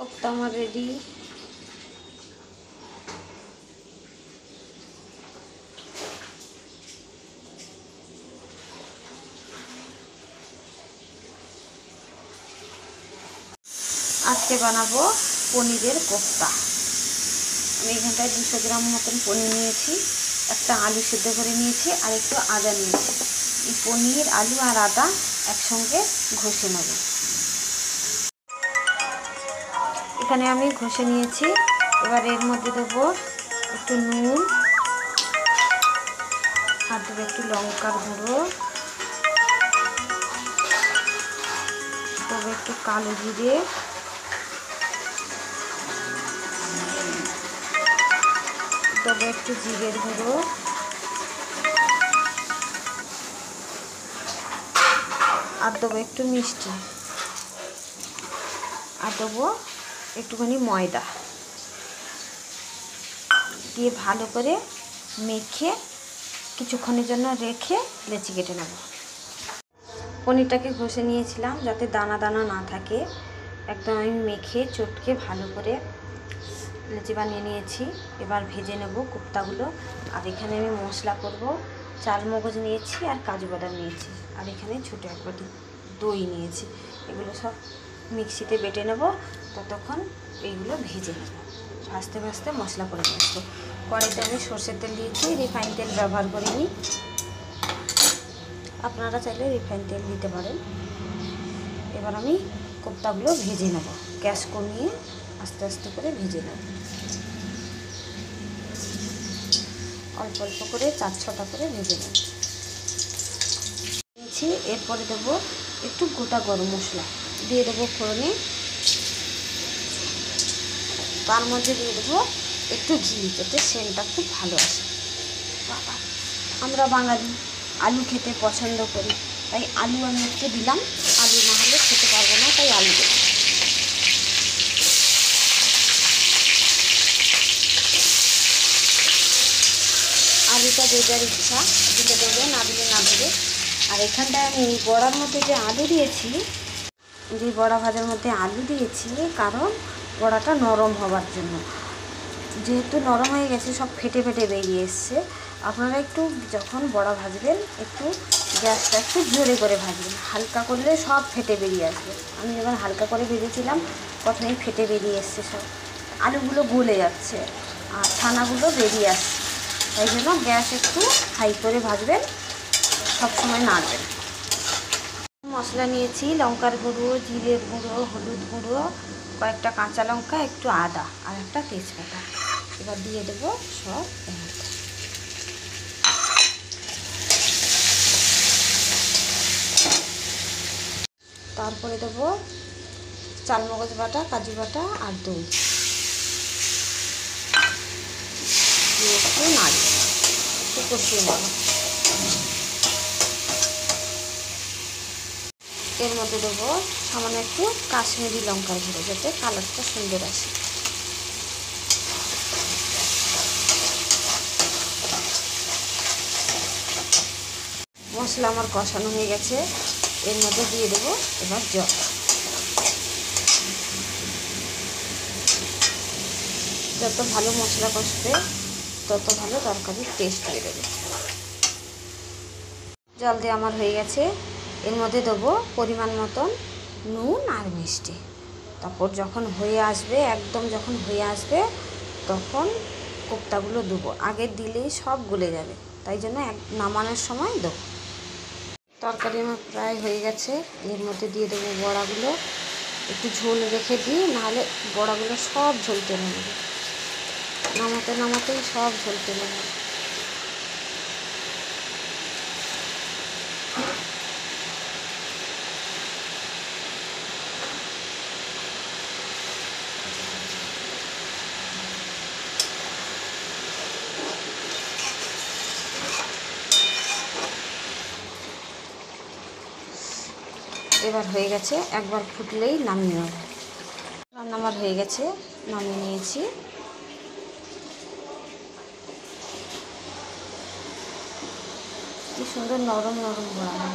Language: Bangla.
কোপ্তা আমার রেডি। আজকে বানাবো পনিরের কোপ্তা। আমি এখানটায় 200 গ্রাম মতন পনির নিয়েছি, একটা আলু সেদ্ধ করে নিয়েছি, আর একটু আদা নিয়েছি। এই পনির, আলু আর আদা একসঙ্গে ঘষে নেব। এখানে আমি ঘষে নিয়েছি। এবার এর মধ্যে দেবো একটু নুন, আর দেবো একটু লঙ্কার গুঁড়ো, দেবো একটু কালো জিরে, দেবো একটু জিরের গুঁড়ো, আর দেবো একটু মিষ্টি, আর দেবো একটুখানি ময়দা দিয়ে ভালো করে মেখে কিছুক্ষণের জন্য রেখে লেচি কেটে নেব। পনিরটাকে ঘষে নিয়েছিলাম যাতে দানা দানা না থাকে। একদম আমি মেখে চটকে ভালো করে লেচি বানিয়ে নিয়েছি। এবার ভেজে নেব কোপ্তাগুলো। আর এখানে আমি মশলা করব। চালমগজ নিয়েছি আর কাজু বাদাম নিয়েছি, আর এখানে ছোটো এক বাটি দই নিয়েছি। এগুলো সব মিক্সিতে বেটে নেব। ততক্ষণ এইগুলো ভেজে নেব। ভাজতে ভাজতে মশলা করে নিয়ে আসবো। কড়াইতে আমি সর্ষের তেল দিয়েছি, রিফাইন তেল ব্যবহার করিনি। আপনারা চাইলে রিফাইন তেল দিতে পারেন। এবার আমি কোপ্তাগুলো ভেজে নেব। গ্যাস কমিয়ে আস্তে আস্তে করে ভেজে নেব। অল্প অল্প করে 4-6টা করে ভেজে নেব। এরপরে দেবো একটু গোটা গরম মশলা দিয়ে দেবো ফোড়নে। তার মধ্যে দিয়ে দেবো একটু ঘি, যাতে সেন্টটা খুব ভালো আসে। আমরা বাঙালি আলু খেতে পছন্দ করি, তাই আলু আমি একটু দিলাম। আলু না হলে খেতে পারবো না, তাই আলু দেব। আলুটা যে যার ইচ্ছা দিলে দেবে, না দিলে না দেবে। আর এখানটায় আমি বড়ার মধ্যে যে আলু দিয়েছি, যে বড়া ভাজার মধ্যে আলু দিয়েছি, কারণ বড়াটা নরম হওয়ার জন্য। যেহেতু নরম হয়ে গেছে, সব ফেটে ফেটে বেরিয়ে এসছে। আপনারা একটু যখন বড়া ভাজবেন একটু গ্যাসটা একটু জোরে করে ভাজবেন। হালকা করলে সব ফেটে বেরিয়ে আসবে। আমি যখন হালকা করে ভেজেছিলাম প্রথমেই ফেটে বেরিয়ে এসছে সব। আলুগুলো গলে যাচ্ছে আর ছানাগুলো বেরিয়ে আসছে। তাই জন্য গ্যাস একটু হাই করে ভাজবেন, সবসময় নাড়বেন। মশলা নিয়েছি লঙ্কার গুঁড়ো, জিরের গুঁড়ো, হলুদ গুঁড়ো, কয়েকটা কাঁচা লঙ্কা, একটু আদা আর একটা তেজপাতা। এবার দিয়ে দেবো সব এর মধ্যে। তারপরে দেবো চালমগজ বাটা, কাজু বাটা আর দই দিয়ে একটু নাড়ি, একটু কষিয়ে নেব। এর মধ্যে দেবো সামান্য একটু কাশ্মীরি লঙ্কার গুঁড়ো, যাতে কালারটা সুন্দর আসে। মশলা আমার কষানো হয়ে গেছে। এর মধ্যে দিয়ে দেবো এবার জল। যত ভালো মশলা কষবে তত ভালো তরকারির টেস্ট বেরোবে। জল দিয়ে আমার হয়ে গেছে। এর মধ্যে দেবো পরিমাণ মতন নুন আর মিষ্টি। তারপর যখন হয়ে আসবে, একদম যখন হয়ে আসবে, তখন কোপ্তাগুলো দেবো। আগে দিলেই সব গলে যাবে, তাই জন্য নামানোর সময় দেবো। তরকারি আমার প্রায় হয়ে গেছে। এর মধ্যে দিয়ে দেবো বড়াগুলো। একটু ঝোল রেখে দিই, নাহলে বড়াগুলো সব ঝোল টেনে নেবে। নামাতে নামাতেই সব ঝোল টেনে নেবে। এবার হয়ে গেছে, একবার ফুটলেই নামিয়ে নেব। রান্না আমার হয়ে গেছে, নামিয়ে নিয়েছি। কি সুন্দর নরম নরম বড়া।